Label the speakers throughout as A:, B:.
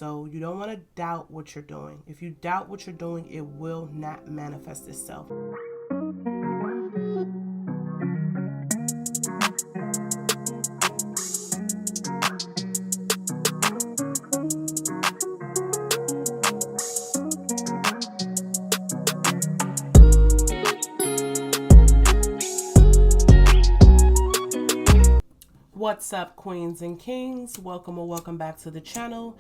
A: So you don't want to doubt what you're doing. If you doubt what you're doing, it will not manifest itself. What's up, queens and kings? Welcome or welcome back to the channel.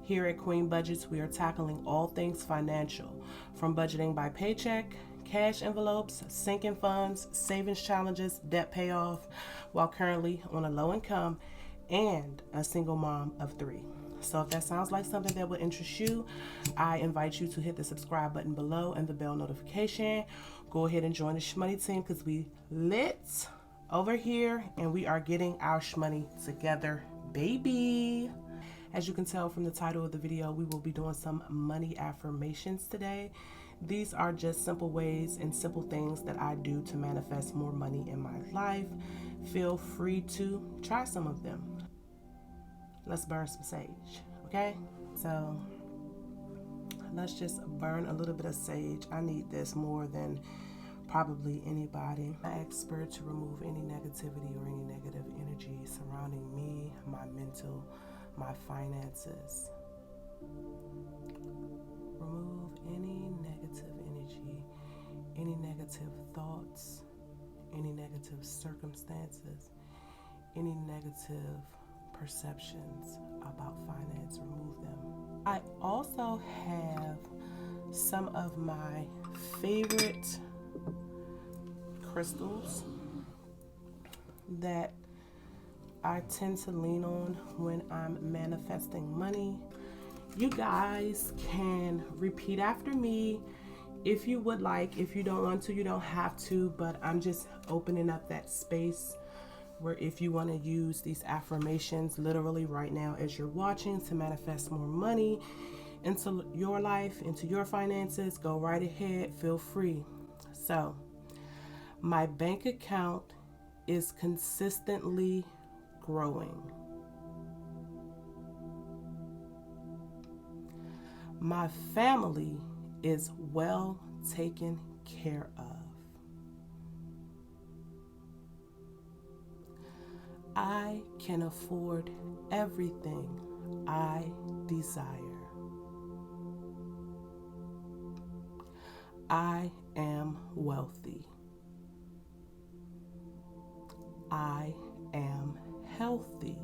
A: Here at Queen Budgets, we are tackling all things financial, from budgeting by paycheck, cash envelopes, sinking funds, savings challenges, debt payoff, while currently on a low income and a single mom of 3. So if that sounds like something that would interest you, I invite you to hit the subscribe button below and the bell notification. Go ahead and join the Shmoney team because we lit over here and we are getting our shmoney together, baby. As you can tell from the title of the video, we will be doing some money affirmations today. These are just simple ways and simple things that I do to manifest more money in my life. Feel free to try some of them. Let's burn some sage, okay? So let's just burn a little bit of sage. I need this more than probably anybody. I'm an expert to remove any negativity or any negative energy surrounding me, my mental, my finances. Remove any negative energy, any negative thoughts, any negative circumstances, any negative perceptions about finance. Remove them. I also have some of my favorite crystals that I tend to lean on when I'm manifesting money. You guys can repeat after me if you would like. If you don't want to, you don't have to, but I'm just opening up that space where if you want to use these affirmations literally right now as you're watching to manifest more money into your life, into your finances, go right ahead, feel free. So, my bank account is consistently growing. My family is well taken care of. I can afford everything I desire. I am wealthy. I am healthy.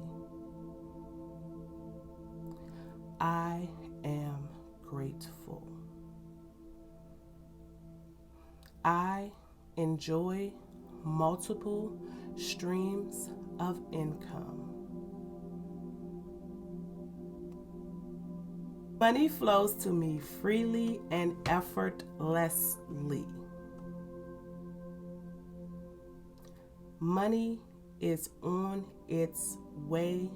A: I am grateful. I enjoy multiple streams of income. Money flows to me freely and effortlessly. Money is on its way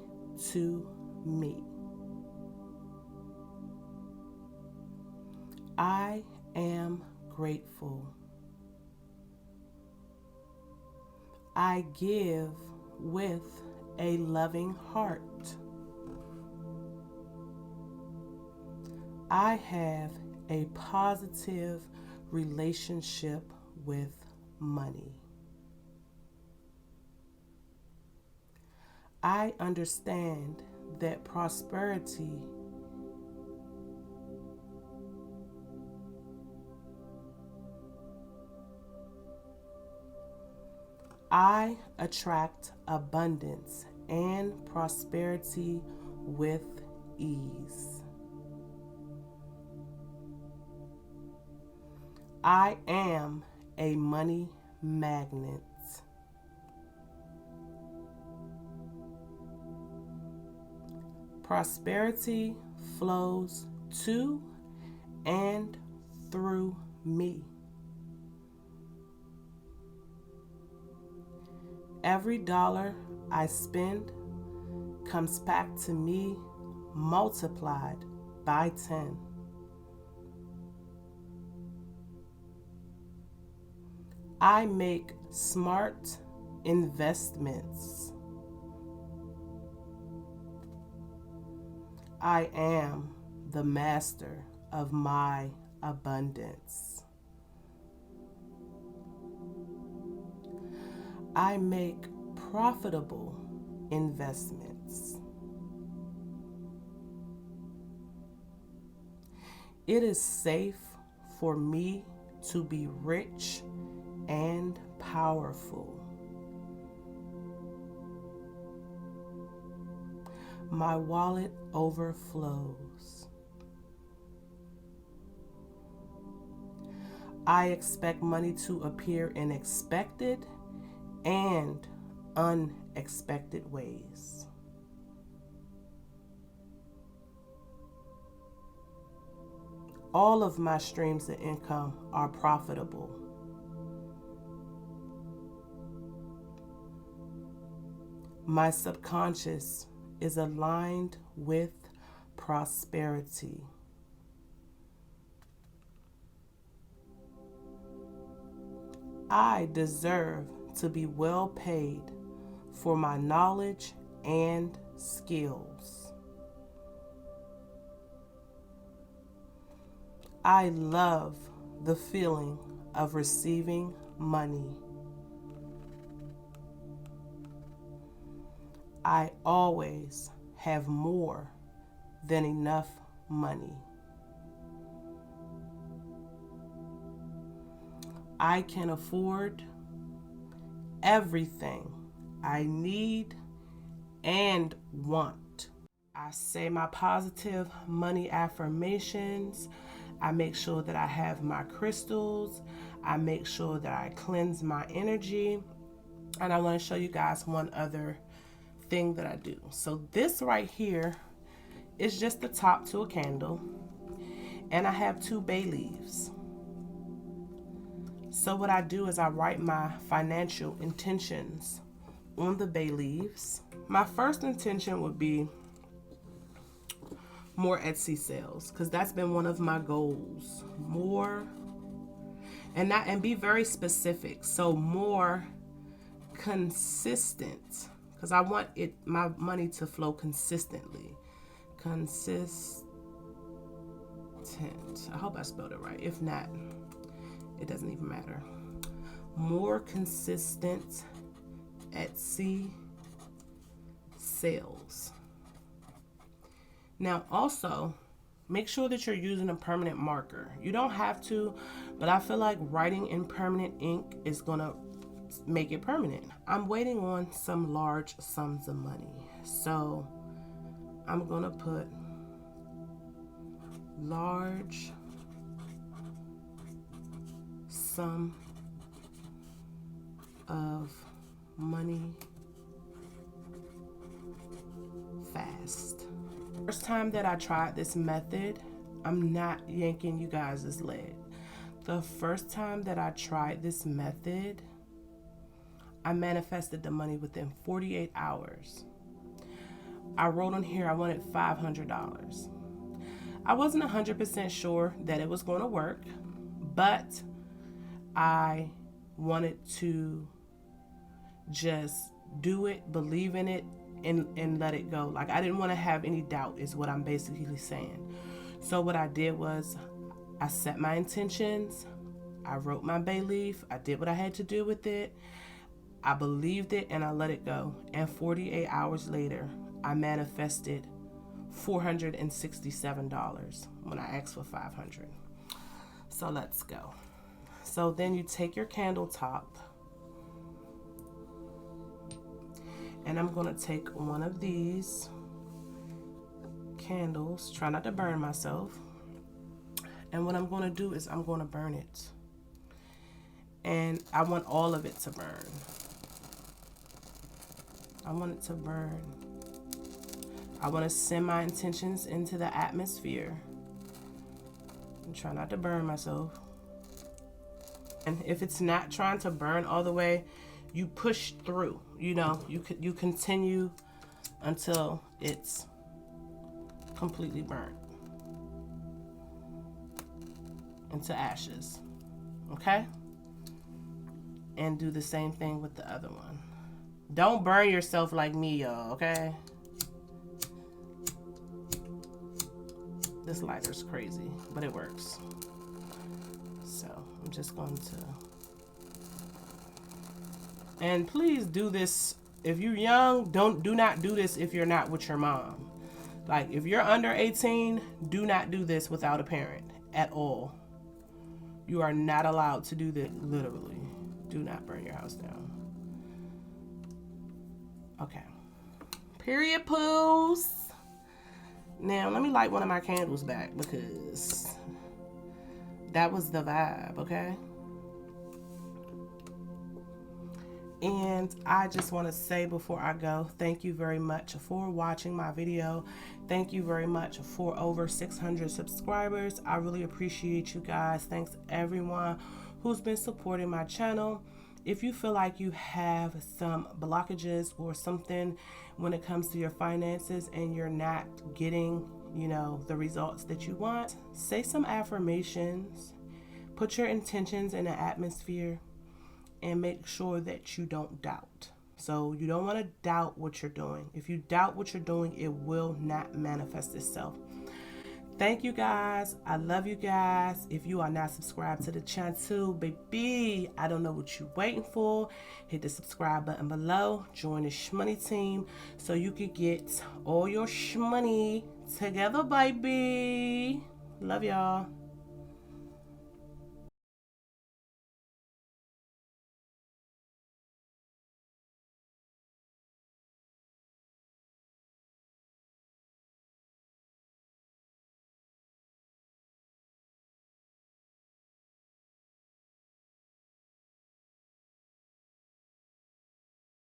A: to me. I am grateful. I give with a loving heart. I have a positive relationship with money. I understand that prosperity I attract abundance and prosperity with ease. I am a money magnet. Prosperity flows to and through me. Every dollar I spend comes back to me multiplied by 10. I make smart investments. I am the master of my abundance. I make profitable investments. It is safe for me to be rich and powerful. My wallet overflows. I expect money to appear in expected and unexpected ways. All of my streams of income are profitable. My subconscious is aligned with prosperity. I deserve to be well paid for my knowledge and skills. I love the feeling of receiving money. I always have more than enough money. I can afford everything I need and want. I say my positive money affirmations. I make sure that I have my crystals. I make sure that I cleanse my energy. And I want to show you guys one other thing that I do. So this right here is just the top to a candle. And I have 2 bay leaves. So what I do is I write my financial intentions on the bay leaves. My first intention would be more Etsy sales, because that's been one of my goals. More, and be very specific. So more consistent, because I want my money to flow consistently. Consistent. I hope I spelled it right. If not, it doesn't even matter. More consistent Etsy sales. Now also, make sure that you're using a permanent marker. You don't have to, but I feel like writing in permanent ink is gonna make it permanent. I'm waiting on some large sums of money. So I'm gonna put large sum of money fast. First time that I tried this method, I'm not yanking you guys' leg. The first time that I tried this method, I manifested the money within 48 hours. I wrote on here I wanted $500. I wasn't 100% sure that it was going to work, but I wanted to just do it, believe in it, and let it go. Like, I didn't want to have any doubt is what I'm basically saying. So what I did was I set my intentions. I wrote my bay leaf. I did what I had to do with it. I believed it and I let it go. And 48 hours later, I manifested $467 when I asked for $500. So let's go. So then you take your candle top, and I'm going to take one of these candles, try not to burn myself. And what I'm going to do is I'm going to burn it. And I want all of it to burn. I want it to burn. I want to send my intentions into the atmosphere. And try not to burn myself. And if it's not trying to burn all the way, you push through, you know, you continue until it's completely burnt into ashes. Okay? And do the same thing with the other one. Don't burn yourself like me, y'all, okay? This lighter's crazy, but it works. So I'm just going to, and please do this if you're young. Do not do this if you're not with your mom. Like if you're under 18, do not do this without a parent at all. You are not allowed to do that. Literally, do not burn your house down. Okay. Period poos. Now let me light one of my candles back because that was the vibe, okay? And I just want to say before I go, thank you very much for watching my video. Thank you very much for over 600 subscribers. I really appreciate you guys. Thanks everyone who's been supporting my channel. If you feel like you have some blockages or something when it comes to your finances and you're not getting, the results that you want, say some affirmations, put your intentions in an atmosphere, and make sure that you don't doubt. So you don't want to doubt what you're doing. If you doubt what you're doing, it will not manifest itself. Thank you guys. I love you guys. If you are not subscribed to the channel too, baby, I don't know what you're waiting for. Hit the subscribe button below. Join the shmoney team so you can get all your shmoney together, baby. Love y'all.